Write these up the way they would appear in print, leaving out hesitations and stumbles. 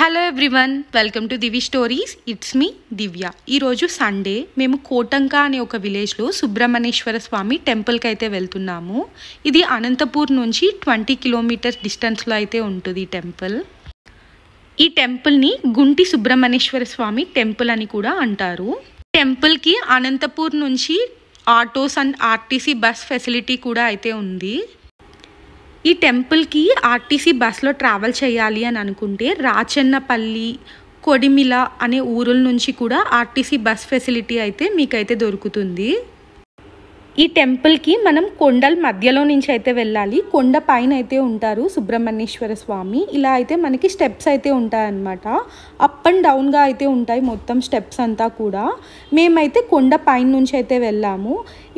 Hello everyone, welcome to Divi stories. It's me Divya. ఈరోజు Sunday మేము కోటంక అనే ఒక విలేజ్లో సుబ్రహ్మణ్యేశ్వర స్వామి టెంపుల్కి అయితే వెళ్తున్నాము. ఇది అనంతపూర్ నుంచి 20 కిలోమీటర్స్ డిస్టెన్స్లో అయితే ఉంటుంది ఈ టెంపుల్. ఈ టెంపుల్ని గుంటి సుబ్రహ్మణ్యేశ్వర స్వామి టెంపుల్ అని కూడా అంటారు. టెంపుల్కి అనంతపూర్ నుంచి autos and RTC bus facility కూడా అయితే ఉంది. ఈ టెంపుల్కి ఆర్టీసీ బస్లో ట్రావెల్ చేయాలి అని అనుకుంటే రాచన్నపల్లి, కొడిమిల అనే ఊరుల నుంచి కూడా ఆర్టీసీ బస్ ఫెసిలిటీ అయితే మీకైతే దొరుకుతుంది. ఈ టెంపుల్కి మనం కొండల మధ్యలో నుంచి అయితే వెళ్ళాలి. కొండ పైన అయితే ఉంటారు సుబ్రహ్మణ్యేశ్వర స్వామి. ఇలా అయితే మనకి స్టెప్స్ అయితే ఉంటాయన్నమాట. అప్ అండ్ డౌన్గా అయితే ఉంటాయి మొత్తం స్టెప్స్ అంతా కూడా. మేమైతే కొండ పైన నుంచి అయితే వెళ్ళాము.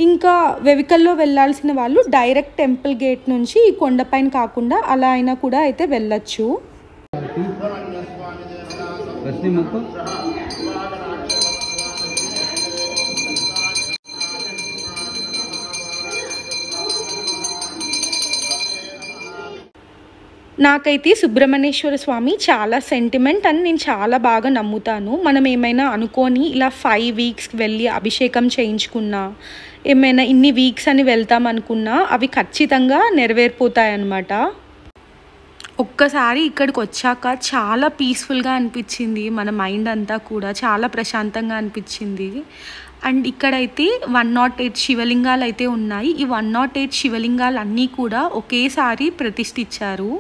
ఇంకా వెహికల్లో వెళ్ళాల్సిన వాళ్ళు డైరెక్ట్ టెంపుల్ గేట్ నుంచి ఈ కొండ పైన కాకుండా అలా అయినా కూడా అయితే వెళ్ళచ్చు. నాకైతే సుబ్రహ్మణ్యేశ్వర స్వామి చాలా సెంటిమెంట్ అని నేను చాలా బాగా నమ్ముతాను. మనం ఏమైనా అనుకొని ఇలా 5 వీక్స్ వెళ్ళి అభిషేకం చేయించుకున్నా, ఏమైనా ఇన్ని వీక్స్ అని వెళ్తాం అనుకున్నా అవి ఖచ్చితంగా నెరవేరిపోతాయన్నమాట. ఒక్కసారి ఇక్కడికి వచ్చాక చాలా పీస్ఫుల్గా అనిపించింది. మన మైండ్ అంతా కూడా చాలా ప్రశాంతంగా అనిపించింది. అండ్ ఇక్కడైతే 108 శివలింగాలు అయితే ఉన్నాయి. ఈ 108 శివలింగాలు అన్నీ కూడా ఒకేసారి ప్రతిష్ఠించారు.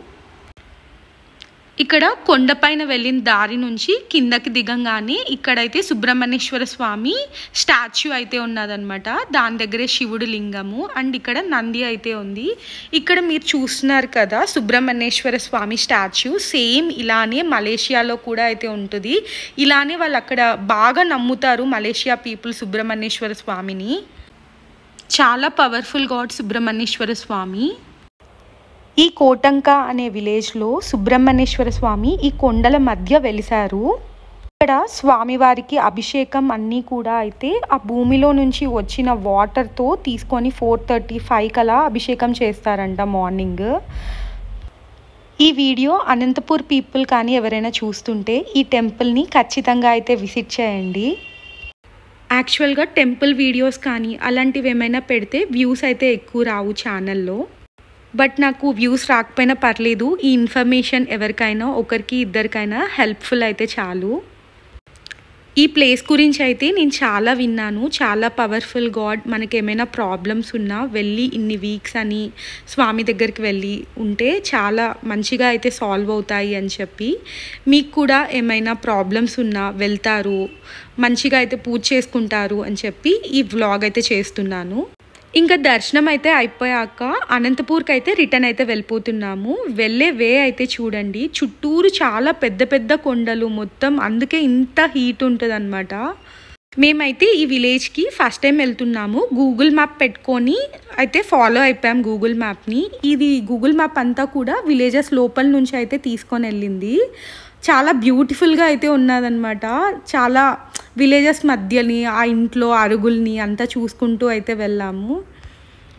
ఇక్కడ కొండపైన వెళ్ళిన దారి నుంచి కిందకి దిగంగానే ఇక్కడైతే సుబ్రహ్మణ్యేశ్వర స్వామి స్టాచ్యూ అయితే ఉన్నదనమాట. దాని దగ్గరే శివుడు లింగము అండ్ ఇక్కడ నంది అయితే ఉంది. ఇక్కడ మీరు చూస్తున్నారు కదా సుబ్రహ్మణ్యేశ్వర స్వామి స్టాచ్యూ, సేమ్ ఇలానే మలేషియాలో కూడా అయితే ఉంటుంది. ఇలానే వాళ్ళు అక్కడ బాగా నమ్ముతారు మలేషియా పీపుల్ సుబ్రహ్మణ్యేశ్వర స్వామిని. చాలా పవర్ఫుల్ గాడ్ సుబ్రహ్మణ్యేశ్వర స్వామి. ఈ కోటంక అనే విలేజ్లో సుబ్రహ్మణ్యేశ్వర స్వామి ఈ కొండల మధ్య వెలిశారు. ఇక్కడ స్వామివారికి అభిషేకం అన్నీ కూడా అయితే ఆ భూమిలో నుంచి వచ్చిన వాటర్తో తీసుకొని 4:35 కలా అభిషేకం చేస్తారంట మార్నింగ్. ఈ వీడియో అనంతపూర్ పీపుల్ కానీ ఎవరైనా చూస్తుంటే ఈ టెంపుల్ని ఖచ్చితంగా అయితే విజిట్ చేయండి. యాక్చువల్గా టెంపుల్ వీడియోస్ కానీ అలాంటివి ఏమైనా పెడితే వ్యూస్ అయితే ఎక్కువ రావు ఛానల్లో. బట్ నాకు వ్యూస్ రాకపోయినా పర్లేదు, ఈ ఇన్ఫర్మేషన్ ఎవరికైనా ఒకరికి ఇద్దరికైనా హెల్ప్ఫుల్ అయితే చాలు. ఈ ప్లేస్ గురించి అయితే నేను చాలా విన్నాను. చాలా పవర్ఫుల్ గాడ్. మనకి ఏమైనా ప్రాబ్లమ్స్ ఉన్నా వెళ్ళి ఇన్ని వీక్స్ అని స్వామి దగ్గరికి వెళ్ళి ఉంటే చాలా మంచిగా అయితే సాల్వ్ అవుతాయి అని చెప్పి, మీకు కూడా ఏమైనా ప్రాబ్లమ్స్ ఉన్నా వెళ్తారు, మంచిగా అయితే పూజ చేసుకుంటారు అని చెప్పి ఈ వ్లాగ్ అయితే చేస్తున్నాను. ఇంకా దర్శనం అయితే అయిపోయాక అనంతపూర్కి అయితే రిటర్న్ అయితే వెళ్ళిపోతున్నాము. వెళ్ళే వే అయితే చూడండి, చుట్టూరు చాలా పెద్ద పెద్ద కొండలు మొత్తం, అందుకే ఇంత హీట్ ఉంటుంది అనమాట. మేమైతే ఈ విలేజ్కి ఫస్ట్ టైం వెళ్తున్నాము. గూగుల్ మ్యాప్ పెట్టుకొని అయితే ఫాలో అయిపోయాం గూగుల్ మ్యాప్ని. ఇది గూగుల్ మ్యాప్ అంతా కూడా విలేజెస్ లోపల నుంచి అయితే తీసుకొని వెళ్ళింది. చాలా బ్యూటిఫుల్గా అయితే ఉన్నదన్నమాట. చాలా విలేజెస్ మధ్యని ఆ ఇంట్లో అరుగుల్ని అంతా చూసుకుంటూ అయితే వెళ్ళాము.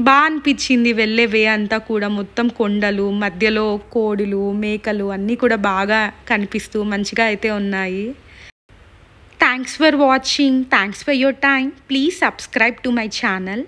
బాగా అనిపించింది వెళ్ళే వే అంతా కూడా. మొత్తం కొండలు మధ్యలో కోడులు, మేకలు అన్నీ కూడా బాగా కనిపిస్తూ మంచిగా అయితే ఉన్నాయి. Thanks for watching. Thanks for your time. Please subscribe to my channel.